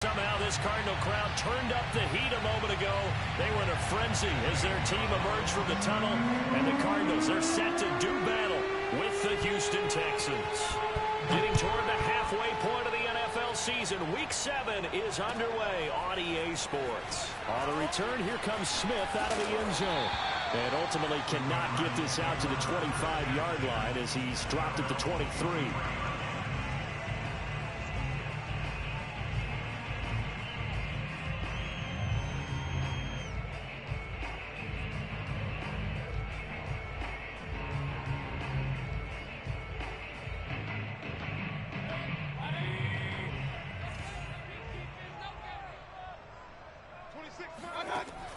Somehow this Cardinal crowd turned up the heat a moment ago. They were in a frenzy as their team emerged from the tunnel. And the Cardinals, they're set to do battle with the Houston Texans. Getting toward the halfway point of the NFL season. Week 7 is underway on EA Sports. On the return, here comes Smith out of the end zone. And ultimately cannot get this out to the 25-yard line as he's dropped at the 23.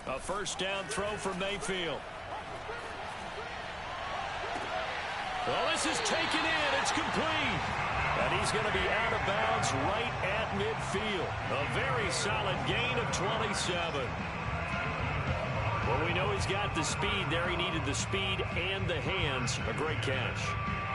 A first down throw for Mayfield. Well, this is taken in. It's complete. And he's going to be out of bounds right at midfield. A very solid gain of 27. Well, we know he's got the speed there. He needed the speed and the hands. A great catch.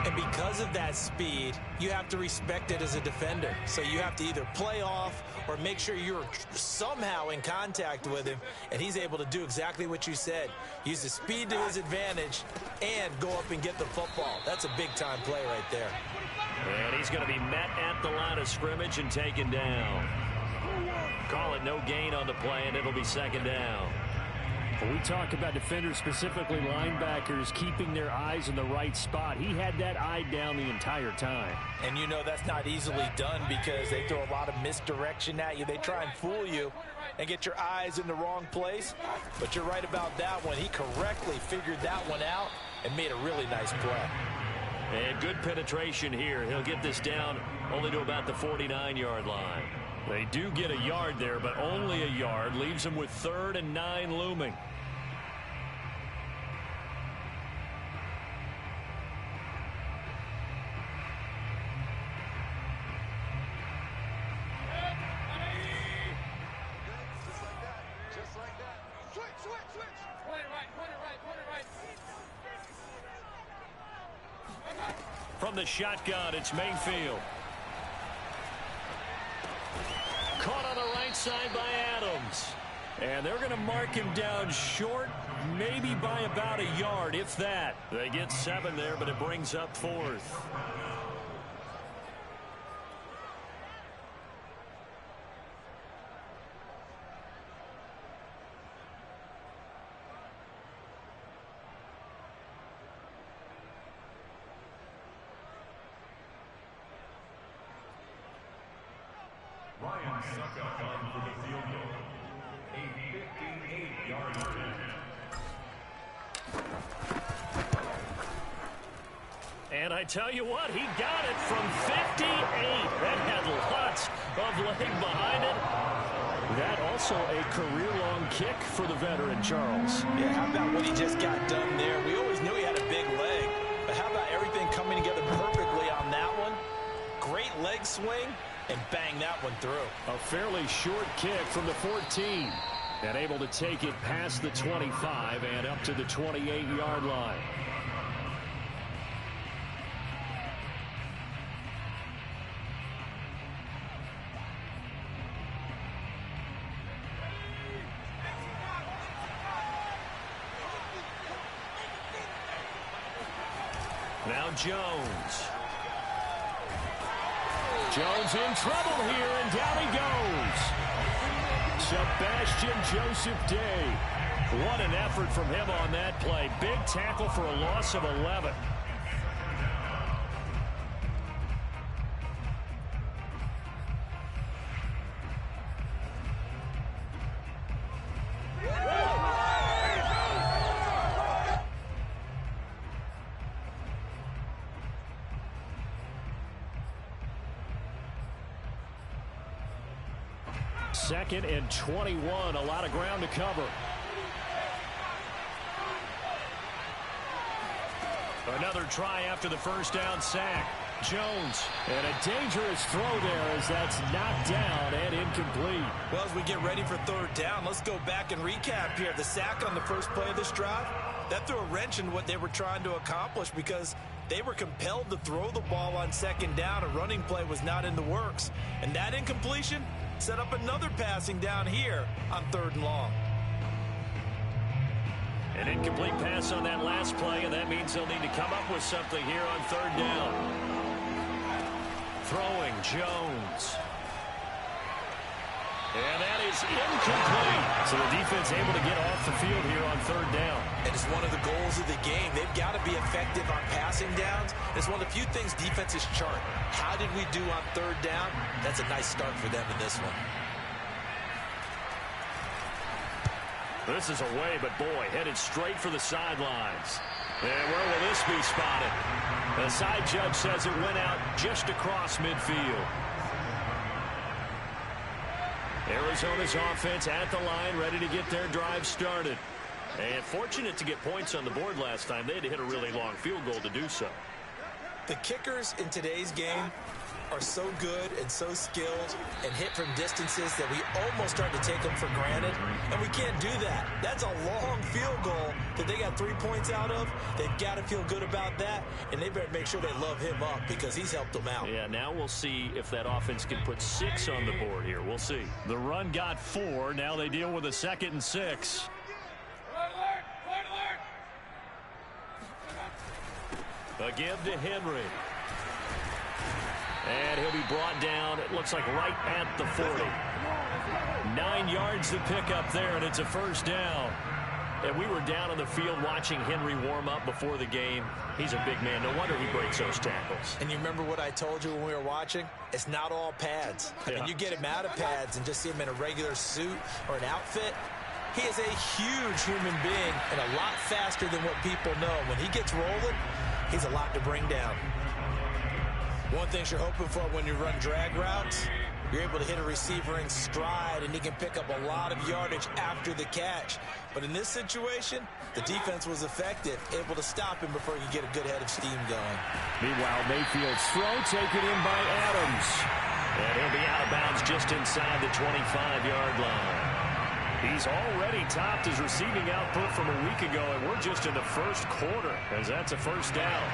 And because of that speed, you have to respect it as a defender. So you have to either play off or make sure you're somehow in contact with him. And he's able to do exactly what you said. Use the speed to his advantage and go up and get the football. That's a big-time play right there. And he's going to be met at the line of scrimmage and taken down. Call it no gain on the play, and it'll be second down. When we talk about defenders, specifically linebackers, keeping their eyes in the right spot, he had that eye down the entire time. And you know that's not easily done because they throw a lot of misdirection at you. They try and fool you and get your eyes in the wrong place. But you're right about that one. He correctly figured that one out and made a really nice play. And good penetration here. He'll get this down only to about the 49-yard line. They do get a yard there, but only a yard. Leaves them with 3rd and 9 looming. From the shotgun, it's Mayfield. Caught on the right side by Adams. And they're going to mark him down short, maybe by about a yard, if that. They get 7 there, but it brings up 4th. Ryan Suckup on for the field goal. A 58-yard attempt. And I tell you what, he got it from 58. That had lots of leg behind it. That also a career-long kick for the veteran, Charles. Yeah, how about what he just got done there? We always knew he had a big leg, but how about everything coming together perfectly on that one? Great leg swing. And bang that one through. A fairly short kick from the 14. And able to take it past the 25 and up to the 28-yard line. Now Jones. Jones in trouble here, and down he goes. Sebastian Joseph Day. What an effort from him on that play. Big tackle for a loss of 11. Second and 21. A lot of ground to cover. Another try after the first down sack. Jones. And a dangerous throw there as that's knocked down and incomplete. Well, as we get ready for 3rd down, let's go back and recap here. The sack on the first play of this drive, that threw a wrench in what they were trying to accomplish because they were compelled to throw the ball on 2nd down. A running play was not in the works. And that incompletion, set up another passing down here on 3rd and long. An incomplete pass on that last play, and that means they'll need to come up with something here on 3rd down. Throwing Jones. And that is incomplete. So the defense able to get off the field here on 3rd down. And it's one of the goals of the game. They've got to be effective on passing downs. It's one of the few things defenses chart. How did we do on 3rd down? That's a nice start for them in this one. This is away, but boy, headed straight for the sidelines. And where will this be spotted? The side judge says it went out just across midfield. Arizona's offense at the line, ready to get their drive started. And fortunate to get points on the board last time. They had to hit a really long field goal to do so. The kickers in today's game are so good and so skilled and hit from distances that we almost start to take them for granted, and we can't do that. That's a long field goal that they got 3 points out of. They've got to feel good about that, and they better make sure they love him up because he's helped them out. Yeah, now we'll see if that offense can put 6 on the board here. We'll see. The run got 4. Now they deal with a 2nd and 6. A give to Henry. And he'll be brought down, it looks like right at the 40. 9 yards to pick up there, and it's a 1st down. And we were down on the field watching Henry warm up before the game. He's a big man. No wonder he breaks those tackles. And you remember what I told you when we were watching? It's not all pads. I mean, you get him out of pads and just see him in a regular suit or an outfit. He is a huge human being and a lot faster than what people know. When he gets rolling, he's a lot to bring down. One thing you're hoping for when you run drag routes, you're able to hit a receiver in stride, and he can pick up a lot of yardage after the catch. But in this situation, the defense was effective, able to stop him before he could get a good head of steam going. Meanwhile, Mayfield's throw taken in by Adams. And he'll be out of bounds just inside the 25-yard line. He's already topped his receiving output from a week ago, and we're just in the 1st quarter, as that's a 1st down.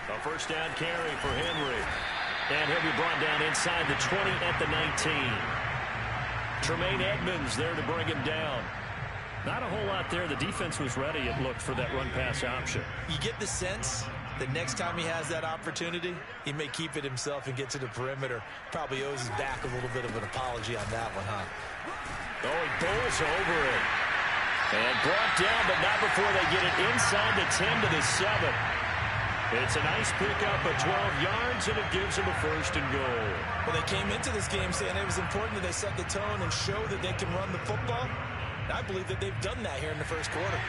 A 1st down carry for Henry. And he'll be brought down inside the 20 at the 19. Tremaine Edmonds there to bring him down. Not a whole lot there. The defense was ready, it looked, for that run-pass option. You get the sense that next time he has that opportunity, he may keep it himself and get to the perimeter. Probably owes his back a little bit of an apology on that one, huh? Oh, he bowls over it. And brought down, but not before they get it inside the 10 to the 7. It's a nice pickup of 12 yards, and it gives them a 1st and goal. Well, they came into this game saying it was important that they set the tone and show that they can run the football. And I believe that they've done that here in the 1st quarter.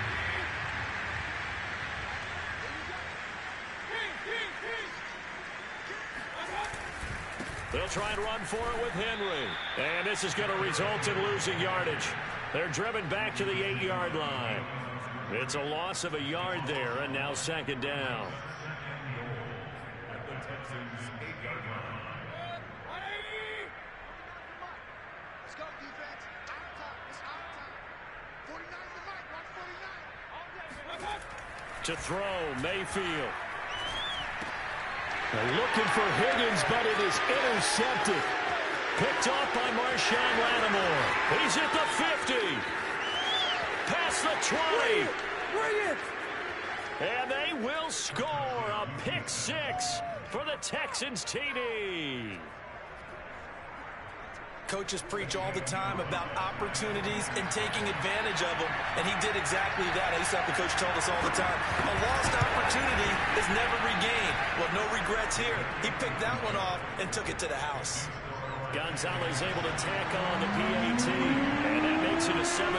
They'll try and run for it with Henry. And this is going to result in losing yardage. They're driven back to the 8-yard line. It's a loss of a yard there, and now 2nd down. At the Texans' 8-yard line. Let's go, defense. Out of time. It's out of time. 49 to Mike. Watch 49. To throw, Mayfield. They're looking for Higgins, but it is intercepted. Picked off by Marshawn Lattimore. He's at the 50. Past the 20. Bring it. And they will score a pick 6 for the Texans TD. Coaches preach all the time about opportunities and taking advantage of them, and he did exactly that. I used to have the coach told us all the time, a lost opportunity is never regained. Well, no regrets here. He picked that one off and took it to the house. Gonzalez able to tack on the PAT, and that makes it a 7-3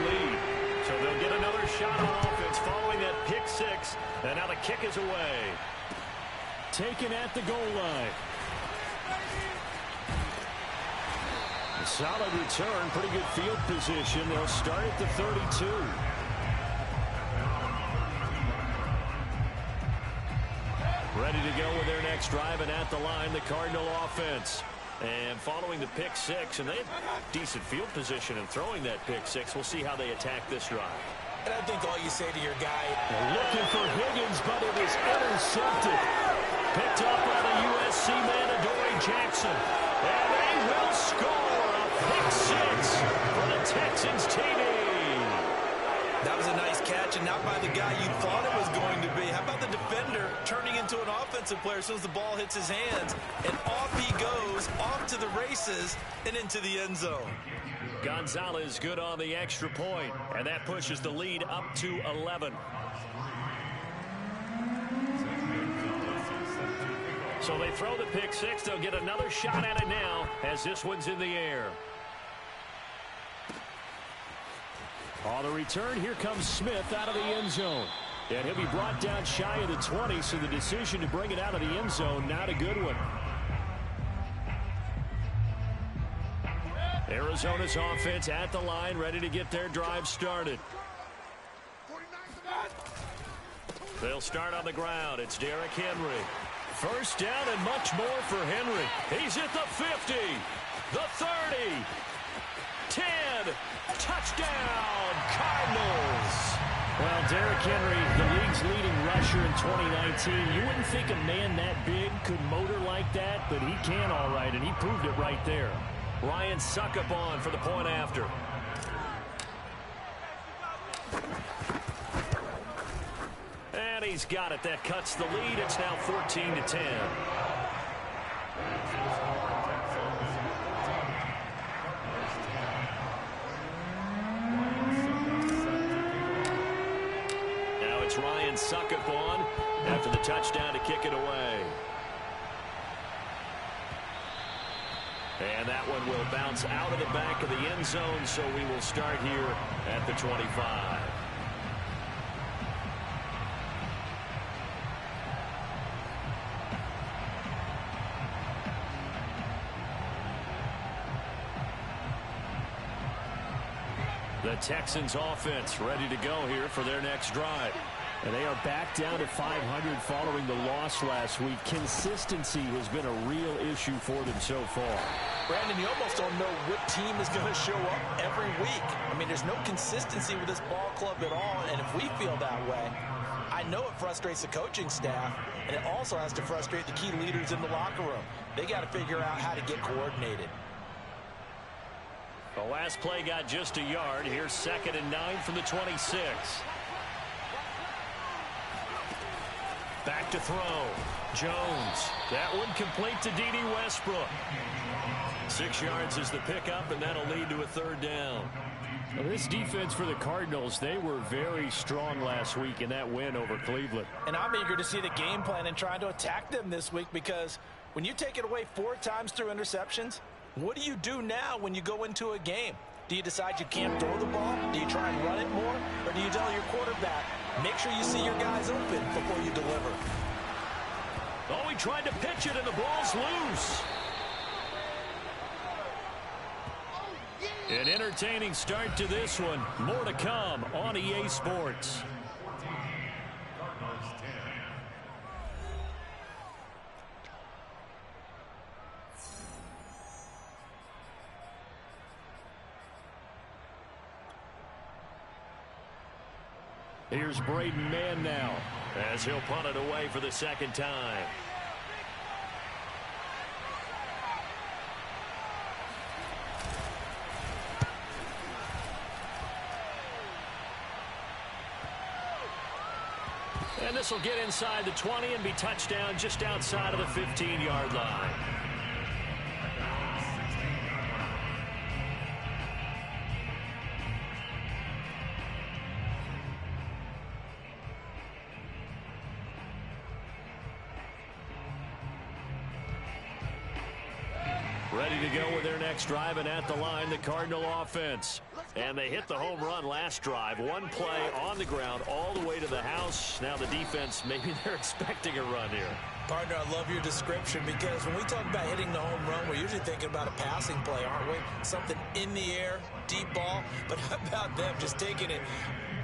lead. So they'll get another shot on offense following that pick 6, and now the kick is away. Taken at the goal line. A solid return, pretty good field position. They'll start at the 32. Ready to go with their next drive, and at the line, the Cardinal offense. And following the pick 6, and they have decent field position in throwing that pick 6. We'll see how they attack this drive. And I think all you say to your guy... Looking for Higgins, but it was intercepted. Picked up by the USC man, Adoree Jackson. And they will score a pick six for the Texans TD. That was a nice catch, and not by the guy you thought it was going to be. How about the defender turning into an offensive player as soon as the ball hits his hands? And off he goes, off to the races, and into the end zone. Gonzalez good on the extra point, and that pushes the lead up to 11. So they throw the pick six. They'll get another shot at it now as this one's in the air. On the return, here comes Smith out of the end zone. And he'll be brought down shy of the 20, so the decision to bring it out of the end zone, not a good one. Arizona's offense at the line, ready to get their drive started. They'll start on the ground. It's Derrick Henry. First down and much more for Henry. He's at the 50, the 30, 10, touchdown, Cardinals. Well, Derrick Henry, the league's leading rusher in 2019. You wouldn't think a man that big could motor like that, but he can all right, and he proved it right there. Ryan Succop on for the point after. And he's got it. That cuts the lead. It's now 14-10. Now it's Ryan Succop on after the touchdown to kick it away. And that one will bounce out of the back of the end zone, so we will start here at the 25. The Texans offense ready to go here for their next drive. And they are back down to 500 following the loss last week. Consistency has been a real issue for them so far. Brandon, you almost don't know what team is going to show up every week. I mean, there's no consistency with this ball club at all, and if we feel that way, I know it frustrates the coaching staff, and it also has to frustrate the key leaders in the locker room. They got to figure out how to get coordinated. The last play got just a yard. Here's 2nd and 9 from the 26. Back to throw. Jones. That one complete to D.D. Westbrook. 6 yards is the pickup, and that'll lead to a 3rd down. Well, this defense for the Cardinals, they were very strong last week in that win over Cleveland. And I'm eager to see the game plan and trying to attack them this week, because when you take it away 4 times through interceptions, what do you do now when you go into a game? Do you decide you can't throw the ball? Do you try and run it more? Or do you tell your quarterback, make sure you see your guys open before you deliver? Oh, he tried to pitch it, and the ball's loose. An entertaining start to this one. More to come on EA Sports. Here's Braden Mann now as he'll punt it away for the 2nd time. And this will get inside the 20 and be touchdown just outside of the 15-yard line. Ready to go with their next drive, and at the line, the Cardinal offense. And they hit the home run last drive. One play on the ground all the way to the house. Now the defense, maybe they're expecting a run here. Partner, I love your description, because when we talk about hitting the home run, we're usually thinking about a passing play, aren't we? Something in the air, deep ball. But how about them just taking it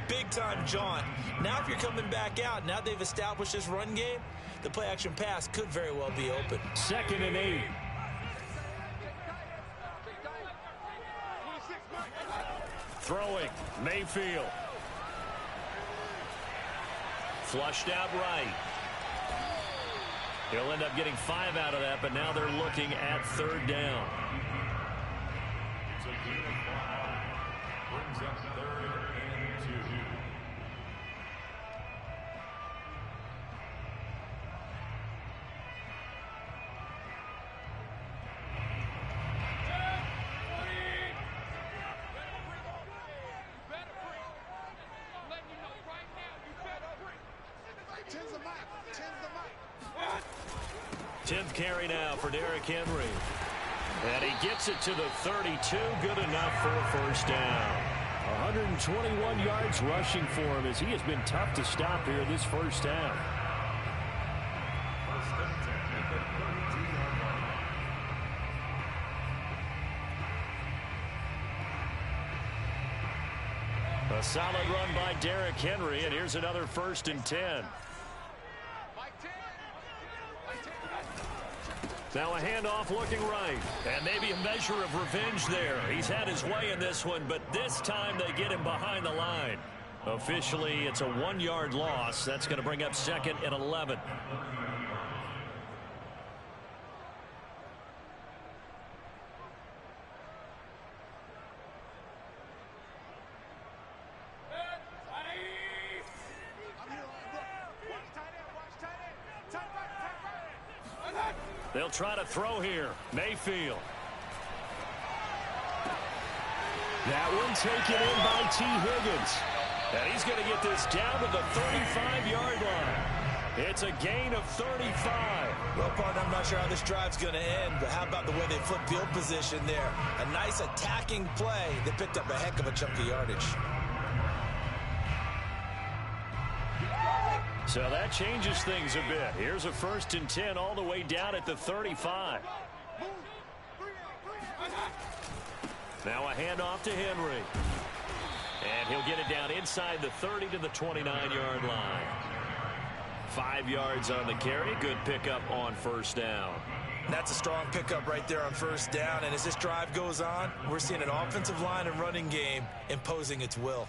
big-time jaunt? Now if you're coming back out, now they've established this run game, the play-action pass could very well be open. 2nd and 8. Throwing, Mayfield. Flushed out right. He'll end up getting 5 out of that, but now they're looking at third down. It's a gain of 5. Brings up 3rd and 2. Tens the mic. 10th carry now for Derrick Henry. And he gets it to the 32. Good enough for a first down. 121 yards rushing for him as he has been tough to stop here this first half. First and 10 at the 32-yard line. A solid run by Derrick Henry, and here's another 1st and 10. Now a handoff looking right, and maybe a measure of revenge there. He's had his way in this one, but this time they get him behind the line. Officially, it's a 1-yard loss. That's going to bring up 2nd and 11. They'll try to throw here. Mayfield. That one taken in by T. Higgins. And he's going to get this down to the 35-yard line. It's a gain of 35. Well, partner, I'm not sure how this drive's going to end, but how about the way they flip field position there? A nice attacking play that picked up a heck of a chunk of yardage. So that changes things a bit. Here's a 1st and 10 all the way down at the 35. Now a handoff to Henry. And he'll get it down inside the 30 to the 29-yard line. 5 yards on the carry. Good pickup on first down. That's a strong pickup right there on first down. And as this drive goes on, we're seeing an offensive line and running game imposing its will.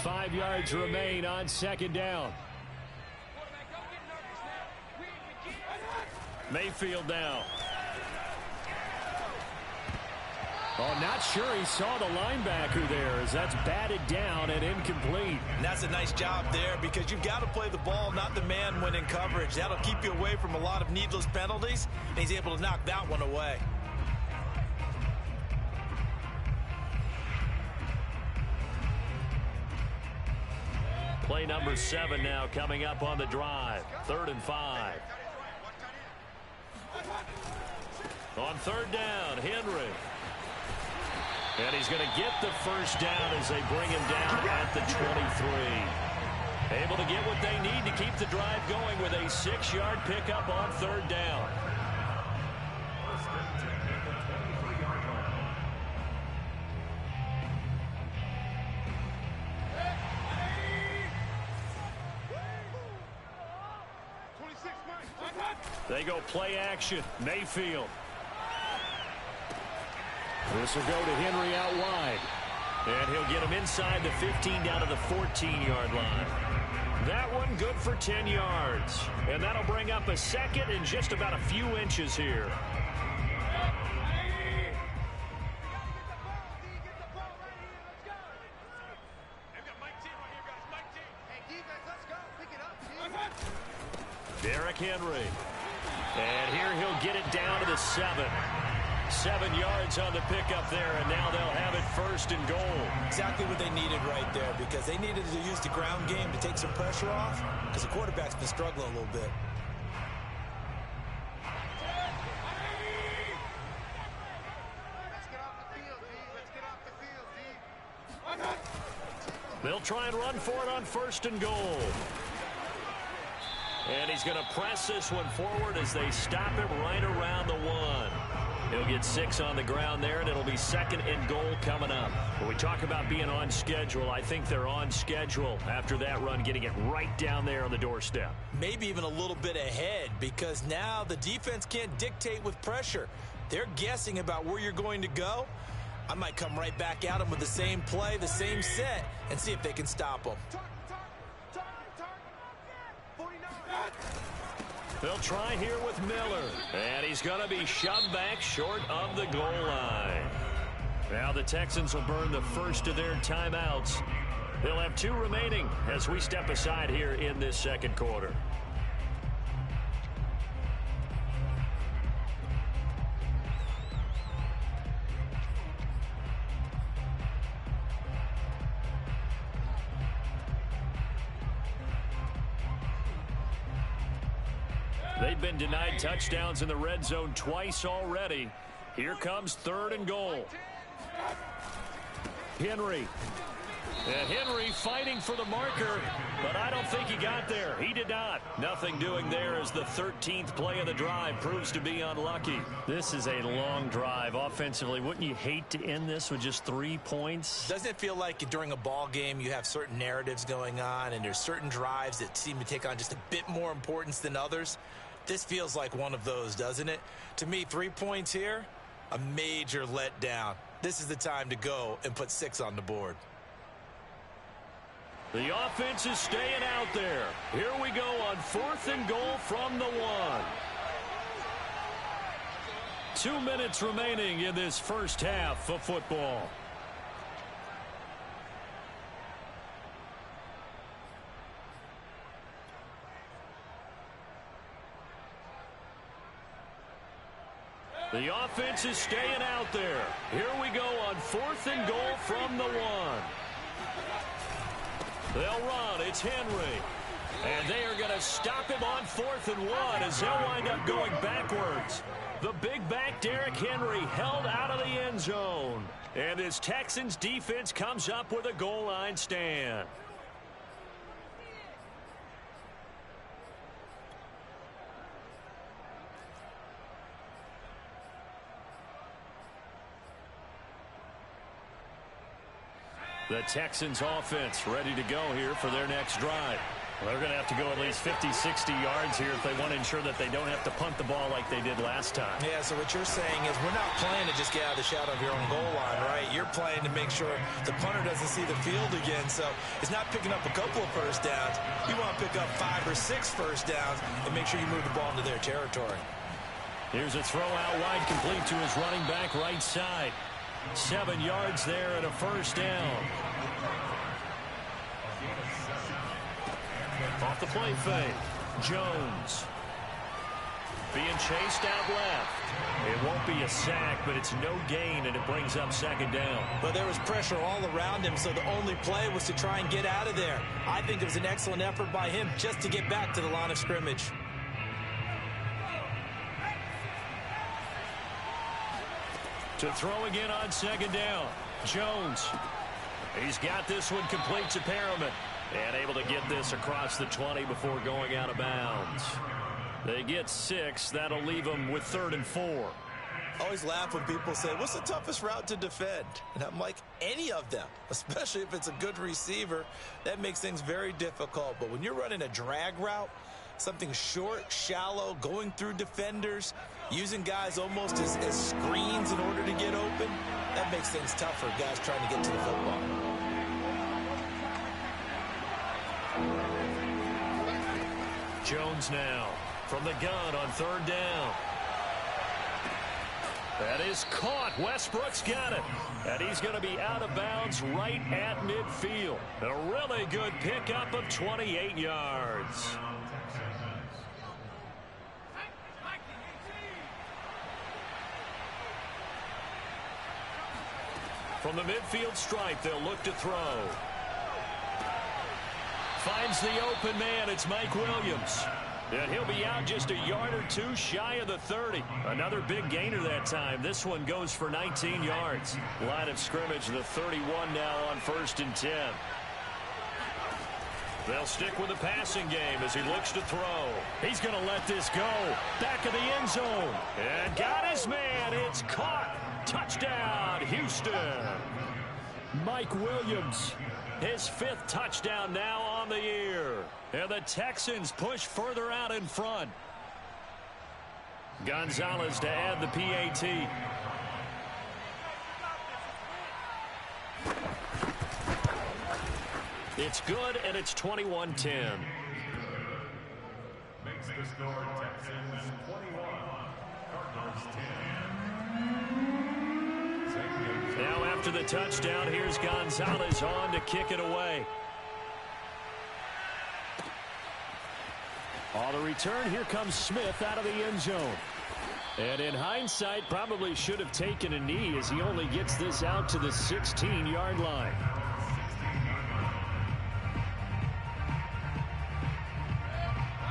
5 yards remain on 2nd down. Mayfield now. Oh, not sure he saw the linebacker there as that's batted down and incomplete. And that's a nice job there because you've got to play the ball, not the man when in coverage. That'll keep you away from a lot of needless penalties, and he's able to knock that one away. Play number 7 now coming up on the drive. 3rd and 5. On 3rd down, Henry. And he's going to get the first down as they bring him down at the 23. Able to get what they need to keep the drive going with a 6-yard pickup on 3rd down. First and 10 at the 23-yard line. They go play action. Mayfield. This will go to Henry out wide. And he'll get him inside the 15 down to the 14-yard line. That one good for 10 yards. And that'll bring up a 2nd and just about a few inches here. Derrick Henry. And here he'll get it down to the 7. 7 yards on the pickup there, and now they'll have it 1st and goal. Exactly what they needed right there because they needed to use the ground game to take some pressure off because the quarterback's been struggling a little bit. Let's get off the field, D. Let's get off the field, D. They'll try and run for it on 1st and goal. And he's going to press this one forward as they stop him right around the 1. He'll get 6 on the ground there, and it'll be 2nd and goal coming up. When we talk about being on schedule, I think they're on schedule after that run, getting it right down there on the doorstep. Maybe even a little bit ahead because now the defense can't dictate with pressure. They're guessing about where you're going to go. I might come right back at them with the same play, the same set, and see if they can stop them. They'll try here with Miller. And he's going to be shoved back short of the goal line. Now the Texans will burn the first of their timeouts. They'll have 2 remaining as we step aside here in this second quarter. They've been denied touchdowns in the red zone twice already. Here comes 3rd and goal. Henry. And Henry fighting for the marker, but I don't think he got there. He did not. Nothing doing there as the 13th play of the drive proves to be unlucky. This is a long drive offensively. Wouldn't you hate to end this with just 3 points? Doesn't it feel like during a ball game you have certain narratives going on and there's certain drives that seem to take on just a bit more importance than others? This feels like one of those, doesn't it? To me, 3 points here, a major letdown. This is the time to go and put 6 on the board. The offense is staying out there. Here we go on 4th and goal from the 1. 2 minutes remaining in this first half of football. The offense is staying out there. Here we go on 4th and goal from the 1. They'll run. It's Henry. And they are going to stop him on 4th and 1 as they'll wind up going backwards. The big back Derrick Henry held out of the end zone. And this Texans defense comes up with a goal line stand. The Texans offense ready to go here for their next drive. Well, they're going to have to go at least 50, 60 yards here if they want to ensure that they don't have to punt the ball like they did last time. Yeah, so what you're saying is we're not playing to just get out of the shadow of your own goal line, right? You're playing to make sure the punter doesn't see the field again. So it's not picking up a couple of first downs. You want to pick up 5 or 6 first downs and make sure you move the ball into their territory. Here's a throw out wide complete to his running back right side. 7 yards there and a first down. Off the play fake. Jones. Being chased out left. It won't be a sack, but it's no gain, and it brings up 2nd down. But there was pressure all around him, so the only play was to try and get out of there. I think it was an excellent effort by him just to get back to the line of scrimmage. To throw again on 2nd down. Jones. He's got this one complete to Perriman. And able to get this across the 20 before going out of bounds. They get 6. That'll leave them with 3rd and 4. I always laugh when people say, what's the toughest route to defend? And I'm like, any of them, especially if it's a good receiver. That makes things very difficult. But when you're running a drag route, something short, shallow, going through defenders, using guys almost as screens in order to get open, that makes things tough for guys trying to get to the football. Jones now from the gun on 3rd down. That is caught. Westbrook's got it. And he's going to be out of bounds right at midfield. A really good pickup of 28 yards. From the midfield stripe, they'll look to throw. Finds the open man. It's Mike Williams. And he'll be out just a yard or 2 shy of the 30. Another big gainer that time. This one goes for 19 yards. Line of scrimmage, the 31 now on 1st and 10. They'll stick with the passing game as he looks to throw. He's going to let this go. Back of the end zone. And got his man. It's caught. Touchdown, Houston. Mike Williams. His 5th touchdown now on the year. And the Texans push further out in front. Gonzalez to add the PAT. It's good, and it's 21-10. Makes the score Texans 21, Cardinals 10. Now after the touchdown, here's Gonzalez on to kick it away. On the return, here comes Smith out of the end zone. And in hindsight, probably should have taken a knee as he only gets this out to the 16-yard line.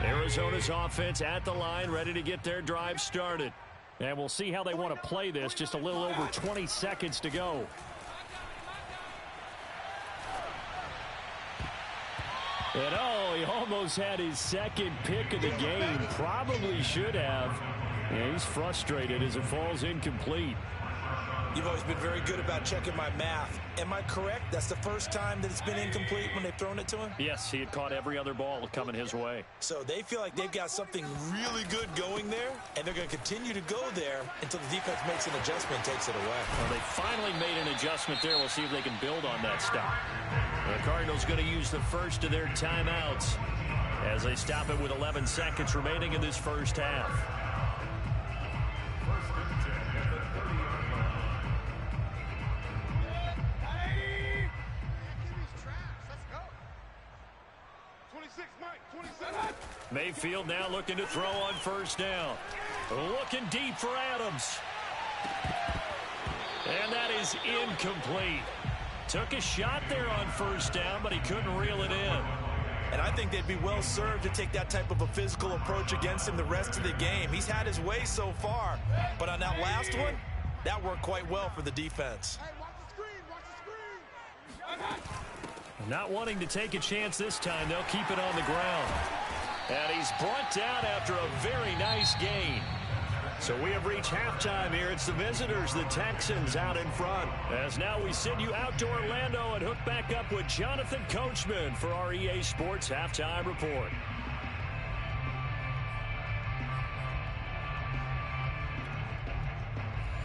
Arizona's offense at the line, ready to get their drive started. And we'll see how they want to play this. Just a little over 20 seconds to go. And oh, he almost had his second pick of the game. Probably should have. And he's frustrated as it falls incomplete. You've always been very good about checking my math. Am I correct? That's the first time that it's been incomplete when they've thrown it to him? Yes, he had caught every other ball coming his way. So they feel like they've got something really good going there, and they're going to continue to go there until the defense makes an adjustment and takes it away. Well, they finally made an adjustment there. We'll see if they can build on that stop. The Cardinals going to use the first of their timeouts as they stop it with 11 seconds remaining in this first half. Mayfield now looking to throw on first down. Looking deep for Adams. And that is incomplete. Took a shot there on first down, but he couldn't reel it in. And I think they'd be well served to take that type of a physical approach against him the rest of the game. He's had his way so far, but on that last one, that worked quite well for the defense. Hey, watch the screen, watch the screen. Not wanting to take a chance this time, they'll keep it on the ground. And he's brought down after a very nice gain. So we have reached halftime here. It's the visitors, the Texans, out in front. As now we send you out to Orlando and hook back up with Jonathan Coachman for our EA Sports Halftime Report.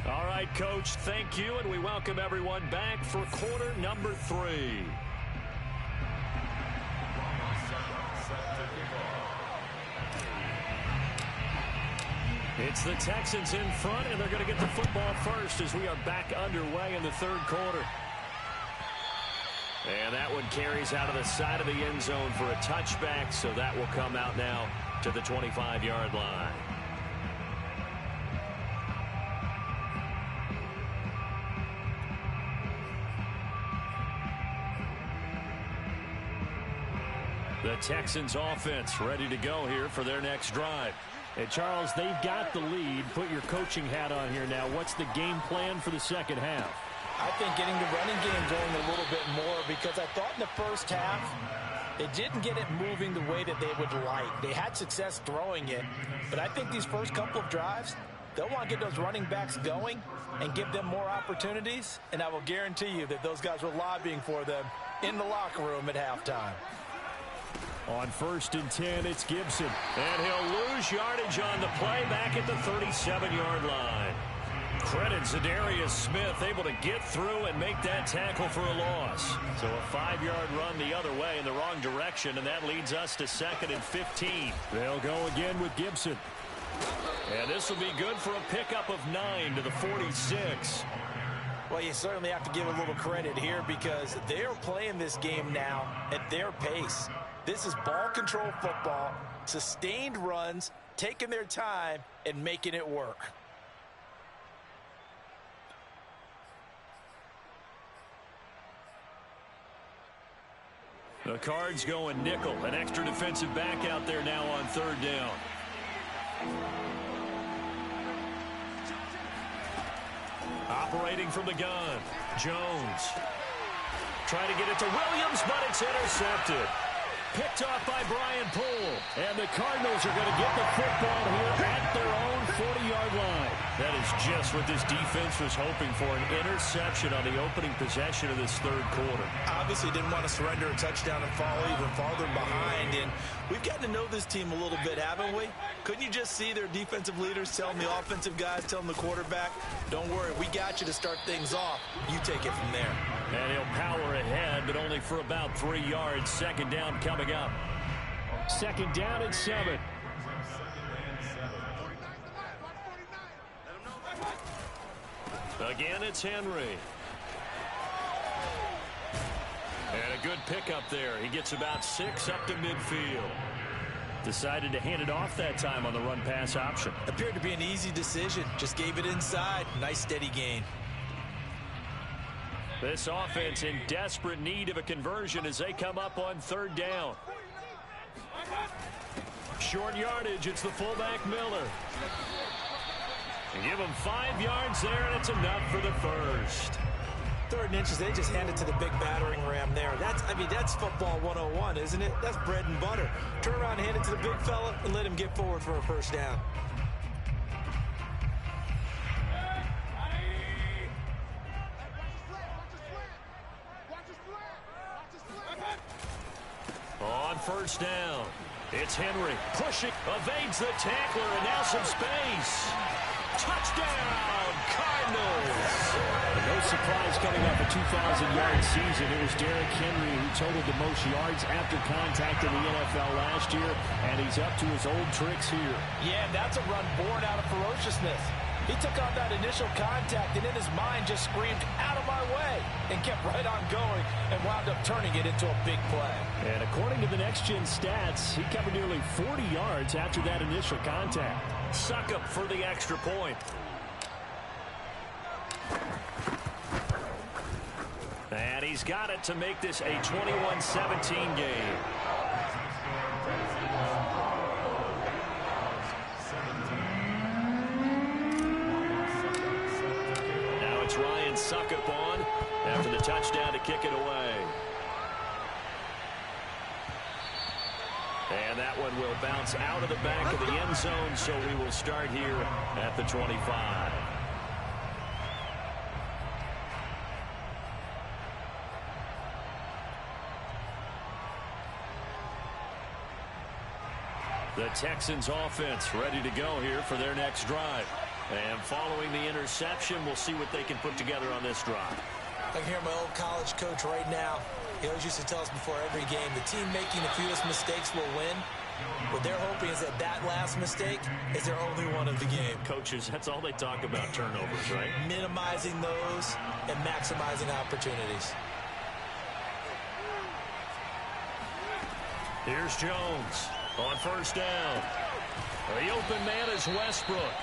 All right, Coach, thank you, and we welcome everyone back for quarter number 3. It's the Texans in front, and they're going to get the football first as we are back underway in the third quarter. And that one carries out of the side of the end zone for a touchback, so that will come out now to the 25-yard line. The Texans offense ready to go here for their next drive. And Charles, they've got the lead. Put your coaching hat on here now. What's the game plan for the second half? I think getting the running game going a little bit more, because I thought in the first half they didn't get it moving the way that they would like. They had success throwing it, but I think these first couple of drives, they'll want to get those running backs going and give them more opportunities, and I will guarantee you that those guys were lobbying for them in the locker room at halftime. On 1st and 10, it's Gibson. And he'll lose yardage on the play back at the 37-yard line. Credit Zadarius Smith, able to get through and make that tackle for a loss. So a 5-yard run the other way in the wrong direction, and that leads us to 2nd and 15. They'll go again with Gibson. And this will be good for a pickup of 9 to the 46. Well, you certainly have to give a little credit here because they're playing this game now at their pace. This is ball control football, sustained runs, taking their time, and making it work. The Cards going nickel, an extra defensive back out there now on 3rd down. Operating from the gun, Jones. Trying to get it to Williams, but it's intercepted. Picked off by Brian Poole. And the Cardinals are going to get the football here at their own 40-yard line. That is just what this defense was hoping for, an interception on the opening possession of this third quarter. Obviously didn't want to surrender a touchdown and fall even farther behind. And we've gotten to know this team a little bit, haven't we? Couldn't you just see their defensive leaders telling the offensive guys, telling the quarterback, don't worry, we got you to start things off. You take it from there. And he'll power ahead but only for about 3 yards. Second down coming up. Second down and 7. Again, it's Henry. And a good pickup there. He gets about 6 up to midfield. Decided to hand it off that time on the run-pass option. Appeared to be an easy decision. Just gave it inside. Nice steady gain. This offense in desperate need of a conversion as they come up on third down. Short yardage. It's the fullback Miller. Give him 5 yards there, and it's enough for the first. 3rd and inches, they just hand it to the big battering ram there. That's football 101, isn't it? That's bread and butter. Turn around and hand it to the big fella and let him get forward for a first down. On first down, it's Henry pushing, evades the tackler, and now some space. Touchdown, Cardinals! No surprise coming off a 2,000-yard season. It was Derrick Henry who totaled the most yards after contact in the NFL last year, and he's up to his old tricks here. Yeah, that's a run born out of ferociousness. He took on that initial contact and in his mind just screamed, "Out of my way," and kept right on going and wound up turning it into a big play. And according to the Next Gen stats, he covered nearly 40 yards after that initial contact. Succop for the extra point. And he's got it to make this a 21-17 game. Now it's Ryan Succop on after the touchdown to kick it away. And that one will bounce out of the back of the end zone, so we will start here at the 25. The Texans offense ready to go here for their next drive. And following the interception, we'll see what they can put together on this drive. I can hear my old college coach right now. He always used to tell us before every game, the team making the fewest mistakes will win. What they're hoping is that last mistake is their only one of the game. Coaches, that's all they talk about, turnovers, right? Minimizing those and maximizing opportunities. Here's Jones on first down. The open man is Westbrook.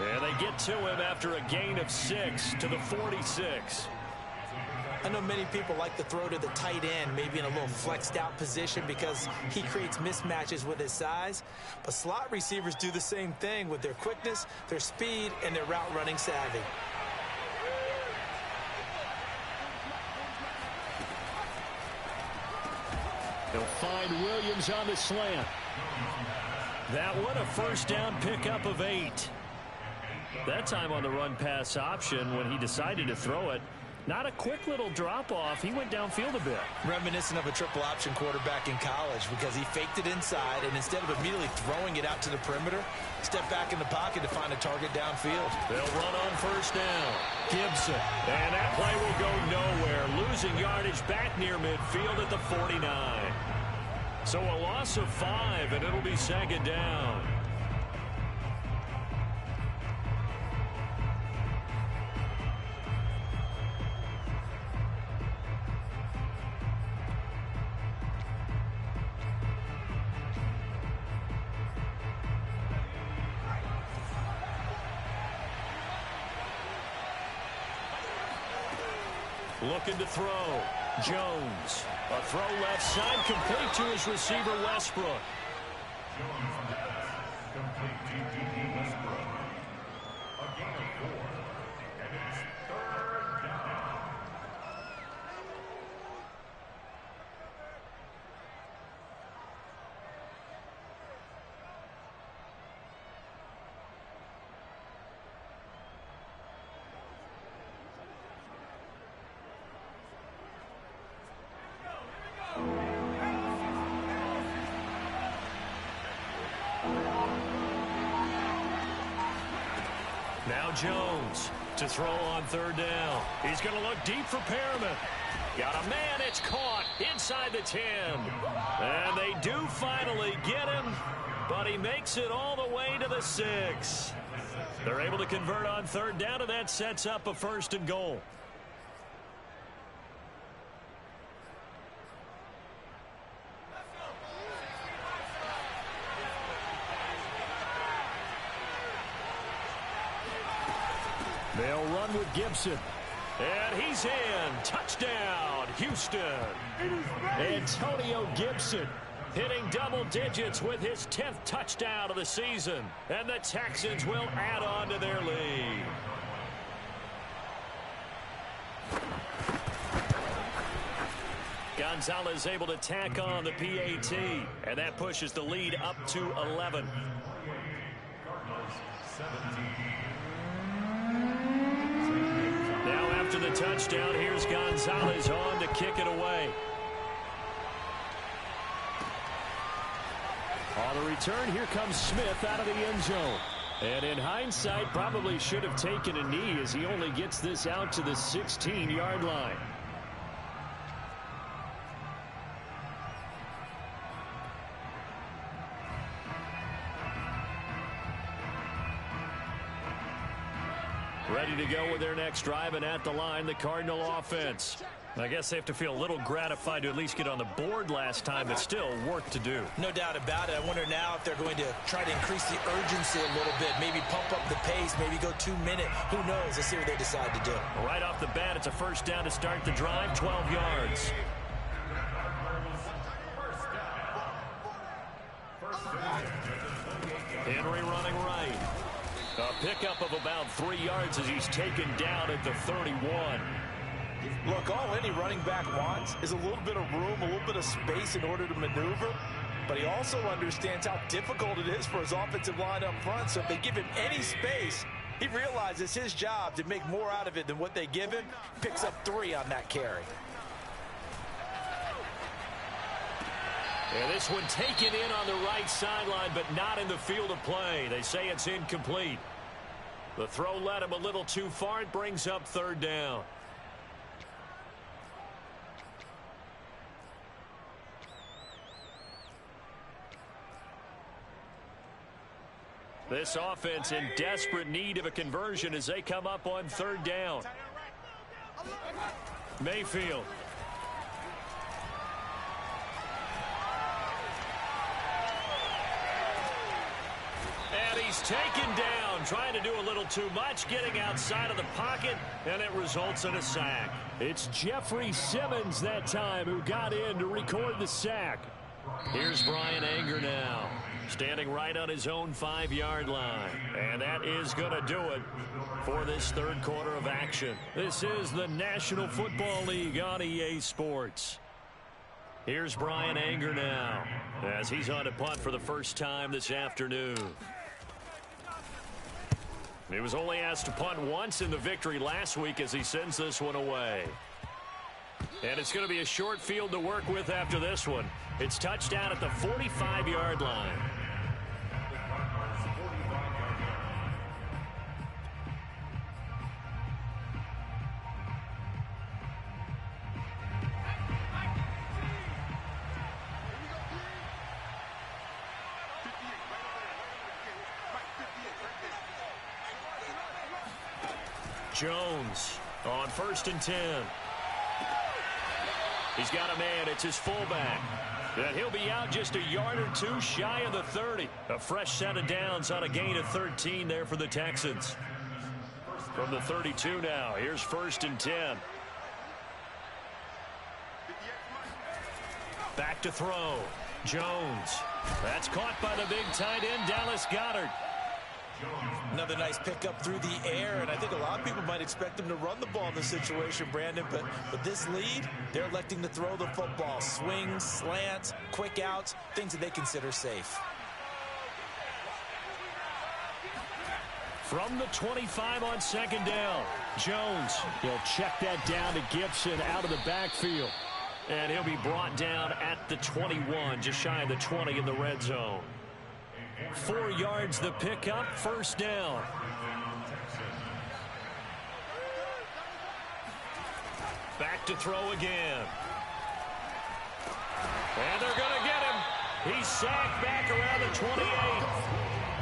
And they get to him after a gain of 6 to the 46. I know many people like to throw to the tight end, maybe in a little flexed out position because he creates mismatches with his size. But slot receivers do the same thing with their quickness, their speed, and their route running savvy. They'll find Williams on the slant. That one a first down pickup of 8. That time on the run-pass option when he decided to throw it. Not a quick little drop-off. He went downfield a bit. Reminiscent of a triple option quarterback in college because he faked it inside, and instead of immediately throwing it out to the perimeter, stepped back in the pocket to find a target downfield. They'll run on first down. Gibson. And that play will go nowhere. Losing yardage back near midfield at the 49. So a loss of 5, and it'll be second down. Looking to throw. Jones. A throw left side complete to his receiver Westbrook. Now Jones to throw on third down. He's going to look deep for Perriman. Got a man, it's caught. inside the 10. And they do finally get him, but he makes it all the way to the 6. They're able to convert on third down, and that sets up a 1st and goal. They'll run with Gibson. And he's in. Touchdown, Houston. Antonio Gibson hitting double digits with his 10th touchdown of the season. And the Texans will add on to their lead. Gonzalez able to tack on the PAT. And that pushes the lead up to 11. Now after the touchdown, here's Gonzalez on to kick it away. On the return, here comes Smith out of the end zone. And in hindsight, probably should have taken a knee as he only gets this out to the 16-yard line. Ready to go with their next drive, and at the line, the Cardinal offense. I guess they have to feel a little gratified to at least get on the board last time, but still work to do. No doubt about it. I wonder now if they're going to try to increase the urgency a little bit, maybe pump up the pace, maybe go 2 minute. Who knows? Let's see what they decide to do. Right off the bat, it's a 1st down to start the drive, 12 yards. Henry running right. A pickup of about 3 yards as he's taken down at the 31. Look, all any running back wants is a little bit of room, a little bit of space in order to maneuver. But he also understands how difficult it is for his offensive line up front. So if they give him any space, he realizes his job to make more out of it than what they give him. Picks up 3 on that carry. And this one taken in on the right sideline, but not in the field of play. They say it's incomplete. The throw led him a little too far. It brings up 3rd down. This offense in desperate need of a conversion as they come up on 3rd down. Mayfield. And he's taken down, trying to do a little too much, getting outside of the pocket, and it results in a sack. It's Jeffrey Simmons that time who got in to record the sack. Here's Bryan Anger now, standing right on his own 5-yard line. And that is going to do it for this 3rd quarter of action. This is the National Football League on EA Sports. Here's Bryan Anger now, as he's on to punt for the first time this afternoon. He was only asked to punt once in the victory last week as he sends this one away. And it's going to be a short field to work with after this one. It's touchdown at the 45-yard line. Jones on 1st and 10. He's got a man. It's his fullback. And he'll be out just a yard or 2 shy of the 30. A fresh set of downs on a gain of 13 there for the Texans. From the 32 now, here's 1st and 10. Back to throw. Jones. That's caught by the big tight end, Dallas Goedert. Another nice pickup through the air, and I think a lot of people might expect him to run the ball in this situation, Brandon, but with this lead, they're electing to throw the football. Swings, slants, quick outs, things that they consider safe. From the 25 on 2nd down, Jones. He'll check that down to Gibson out of the backfield. And he'll be brought down at the 21, just shy of the 20 in the red zone. 4 yards the pickup, 1st down. Back to throw again. And they're going to get him. He's sacked back around the 28.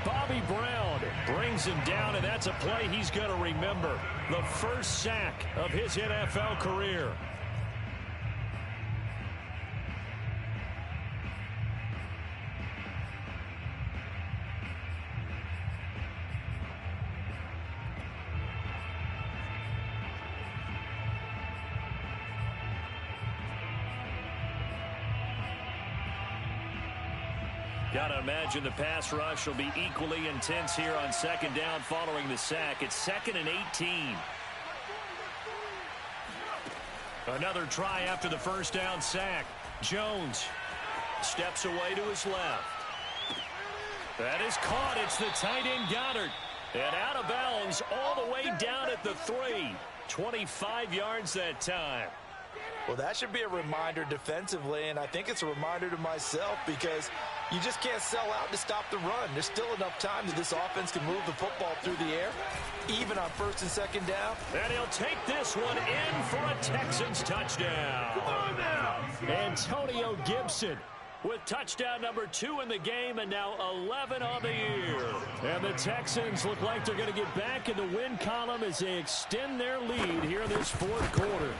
Bobby Brown brings him down, and that's a play he's going to remember. The first sack of his NFL career. Got to imagine the pass rush will be equally intense here on second down following the sack. It's 2nd and 18. Another try after the first down sack. Jones steps away to his left. That is caught. It's the tight end Goddard. And out of bounds all the way down at the 3. 25 yards that time. Well, that should be a reminder defensively, and I think it's a reminder to myself because you just can't sell out to stop the run. There's still enough time that this offense can move the football through the air, even on first and second down. And he'll take this one in for a Texans touchdown. Come on now. Antonio Gibson with touchdown number 2 in the game, and now 11 on the year. And the Texans look like they're going to get back in the win column as they extend their lead here in this fourth quarter.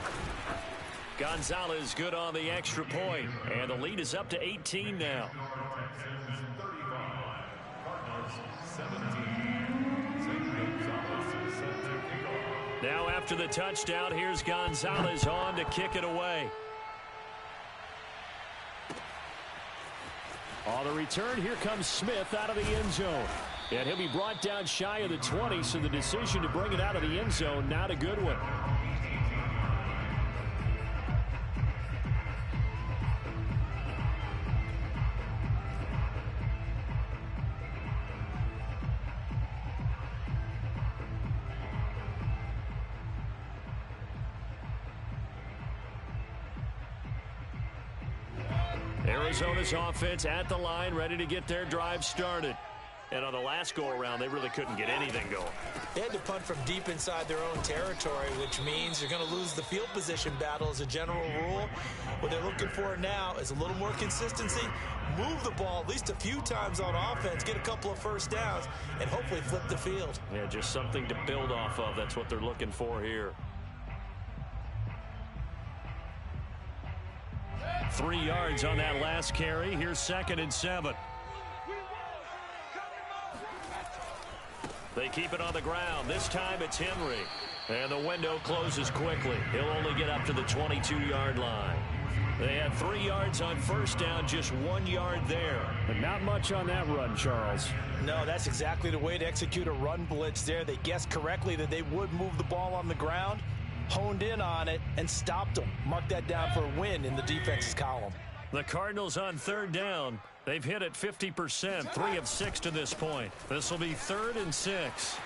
Gonzalez good on the extra point, and the lead is up to 18 now. Now after the touchdown, here's Gonzalez on to kick it away. On the return, here comes Smith out of the end zone. And he'll be brought down shy of the 20, so the decision to bring it out of the end zone, not a good one. Arizona's offense at the line, ready to get their drive started. And on the last go-around, they really couldn't get anything going. They had to punt from deep inside their own territory, which means you're going to lose the field position battle as a general rule. What they're looking for now is a little more consistency, move the ball at least a few times on offense, get a couple of first downs, and hopefully flip the field. Yeah, just something to build off of. That's what they're looking for here. 3 yards on that last carry. Here's 2nd and 7. They keep it on the ground. This time it's Henry. And the window closes quickly. He'll only get up to the 22-yard line. They had 3 yards on first down, just 1 yard there. But not much on that run, Charles. No, that's exactly the way to execute a run blitz there. They guessed correctly that they would move the ball on the ground, honed in on it, and stopped them. Mark that down for a win in the defense's column. The Cardinals on third down. They've hit it 50%, 3 of 6 to this point. This will be 3rd and 6.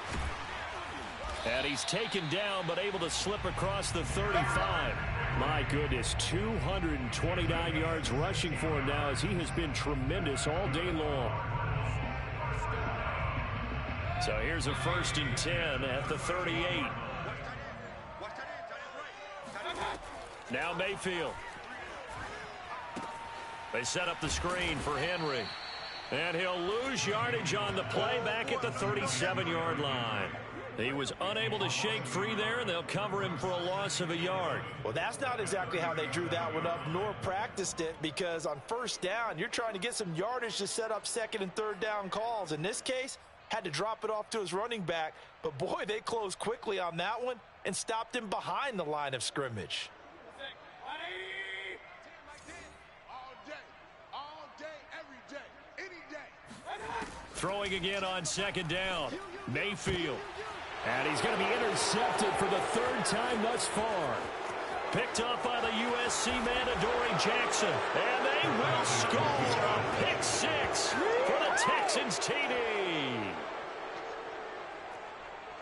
And he's taken down, but able to slip across the 35. My goodness, 229 yards rushing for him now as he has been tremendous all day long. So here's a 1st and 10 at the 38. Now Mayfield. They set up the screen for Henry. And he'll lose yardage on the play back at the 37-yard line. He was unable to shake free there, and they'll cover him for a loss of a yard. Well, that's not exactly how they drew that one up, nor practiced it, because on first down, you're trying to get some yardage to set up 2nd and 3rd down calls. In this case, had to drop it off to his running back. But, boy, they closed quickly on that one and stopped him behind the line of scrimmage. Throwing again on 2nd down. Mayfield. And he's going to be intercepted for the 3rd time thus far. Picked up by the USC man, Adoree Jackson. And they will score a pick 6 for the Texans TD.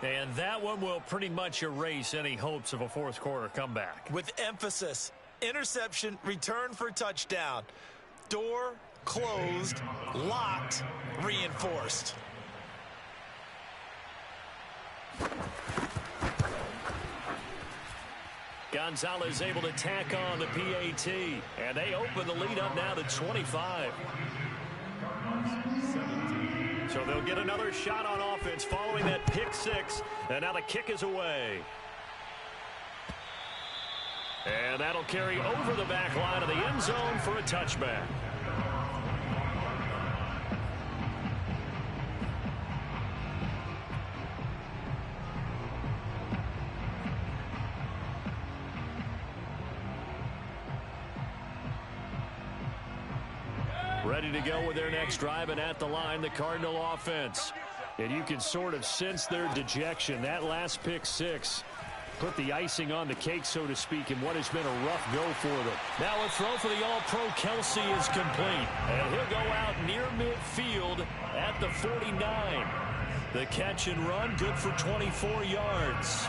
And that one will pretty much erase any hopes of a fourth quarter comeback. With emphasis, interception, return for touchdown. Door closed, locked, reinforced. Gonzalez able to tack on the PAT, and they open the lead up now to 25. So they'll get another shot on offense following that pick six, and now the kick is away. And that'll carry over the back line of the end zone for a touchback. Ready to go with their next drive, and at the line, the Cardinal offense. And you can sort of sense their dejection. That last pick six put the icing on the cake, so to speak, in what has been a rough go for them. Now a throw for the All-Pro Kelsey is complete. And he'll go out near midfield at the 49. The catch and run, good for 24 yards.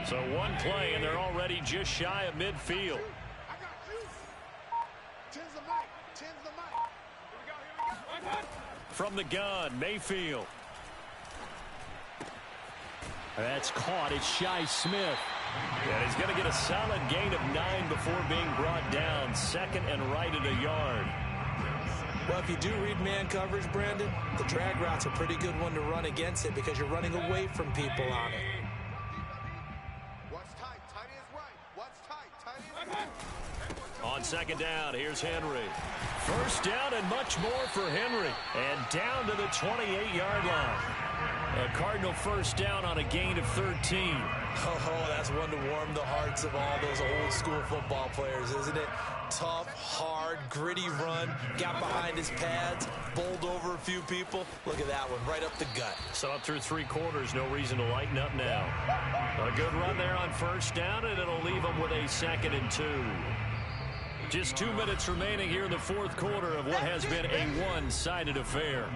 So one play, and they're already just shy of midfield. I got you. Tens the mic. Tens the mic. Here we go. From the gun, Mayfield. That's caught. It's Shi Smith. And he's going to get a solid gain of 9 before being brought down. Second and right at a yard. Well, if you do read man coverage, Brandon, the drag route's a pretty good one to run against it because you're running away from people on it. On second down, here's Henry. First down and much more for Henry. And down to the 28-yard line. A Cardinal first down on a gain of 13. Oh, that's one to warm the hearts of all those old school football players, isn't it? Tough, hard, gritty run. Got behind his pads, bowled over a few people. Look at that one, right up the gut. So up through 3 quarters, no reason to lighten up now. A good run there on first down, and it'll leave them with a 2nd and 2. Just 2 minutes remaining here in the fourth quarter of what has been a one-sided affair.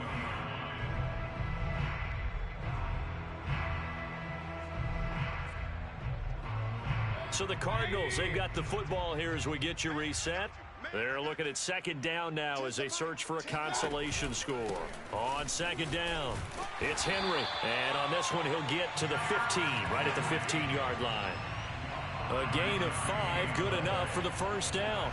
So the Cardinals, they've got the football here as we get you reset. They're looking at second down now as they search for a consolation score. On second down, it's Henry. And on this one, he'll get to the 15, right at the 15-yard line. A gain of 5, good enough for the first down.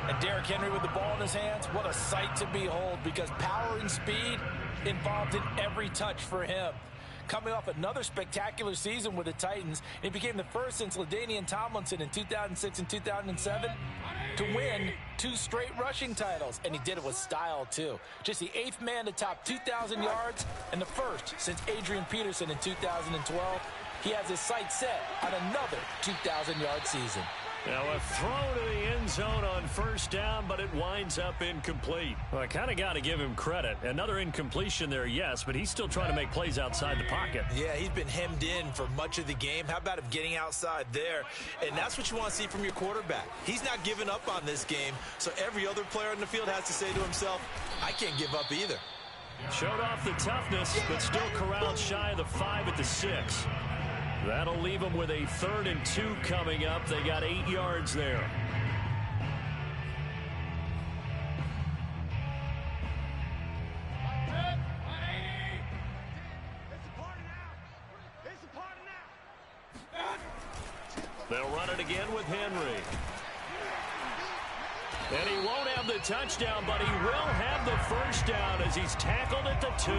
And Derrick Henry with the ball in his hands, what a sight to behold, because power and speed involved in every touch for him. Coming off another spectacular season with the Titans, he became the first since LaDainian Tomlinson in 2006 and 2007 to win 2 straight rushing titles, and he did it with style too. Just the 8th man to top 2,000 yards and the first since Adrian Peterson in 2012. He has his sights set on another 2,000-yard season. Now a throw to the end zone on first down, but it winds up incomplete. Well, I kind of got to give him credit. Another incompletion there, yes, but he's still trying to make plays outside the pocket. Yeah, he's been hemmed in for much of the game. How about him getting outside there? And that's what you want to see from your quarterback. He's not giving up on this game, so every other player in the field has to say to himself, I can't give up either. Showed off the toughness, but still corralled shy of the 5 at the 6. That'll leave them with a 3rd and 2 coming up. They got 8 yards there. They'll run it again with Henry. And he won't have the touchdown, but he will have the first down as he's tackled at the 2.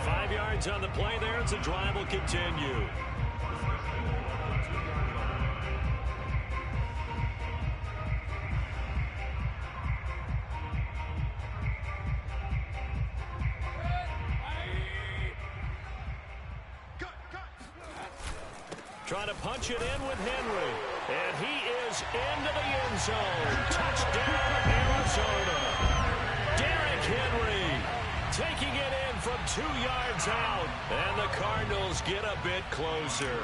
5 yards on the play there, and the drive will continue. Trying to punch it in with Henry. And he is into the end zone. Touchdown, Arizona. Derrick Henry taking it in from 2 yards out. And the Cardinals get a bit closer.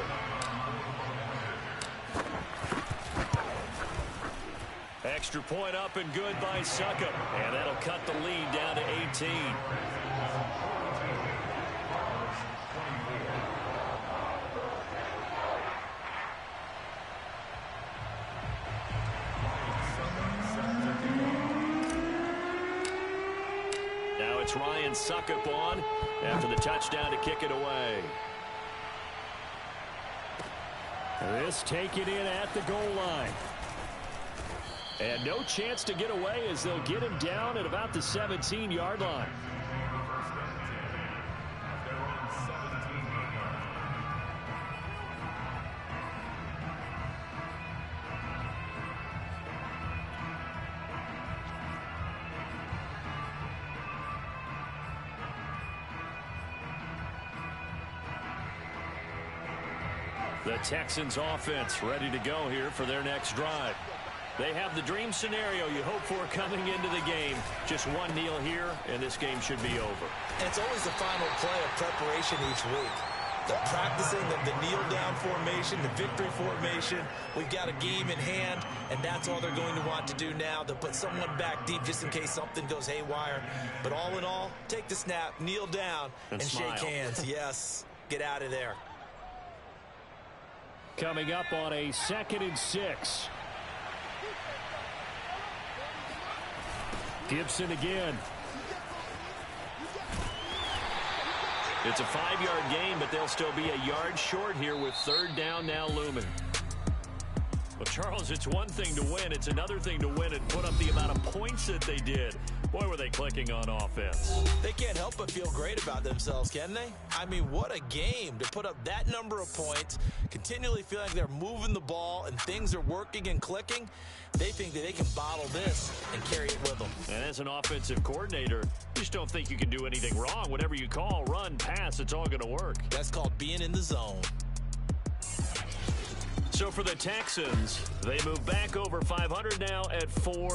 Extra point up and good by Succop. And that'll cut the lead down to 18. puts Ryan Suckup on after the touchdown to kick it away. This taken in at the goal line. And no chance to get away as they'll get him down at about the 17-yard line. The Texans offense ready to go here for their next drive. They have the dream scenario you hope for coming into the game. Just one kneel here, and this game should be over. And it's always the final play of preparation each week. The practicing of the kneel-down formation, the victory formation. We've got a game in hand, and that's all they're going to want to do now, to put someone back deep just in case something goes haywire. But all in all, take the snap, kneel down, and shake hands. Yes, get out of there. Coming up on a 2nd and 6. Gibson again. It's a 5-yard gain, but they'll still be a yard short here with 3rd down now looming. Well, Charles, it's one thing to win. It's another thing to win and put up the amount of points that they did. Boy, were they clicking on offense. They can't help but feel great about themselves, can they? I mean, what a game to put up that number of points, continually feel like they're moving the ball and things are working and clicking. They think that they can bottle this and carry it with them. And as an offensive coordinator, you just don't think you can do anything wrong. Whatever you call, run, pass, it's all going to work. That's called being in the zone. So for the Texans, they move back over 500 now at 4.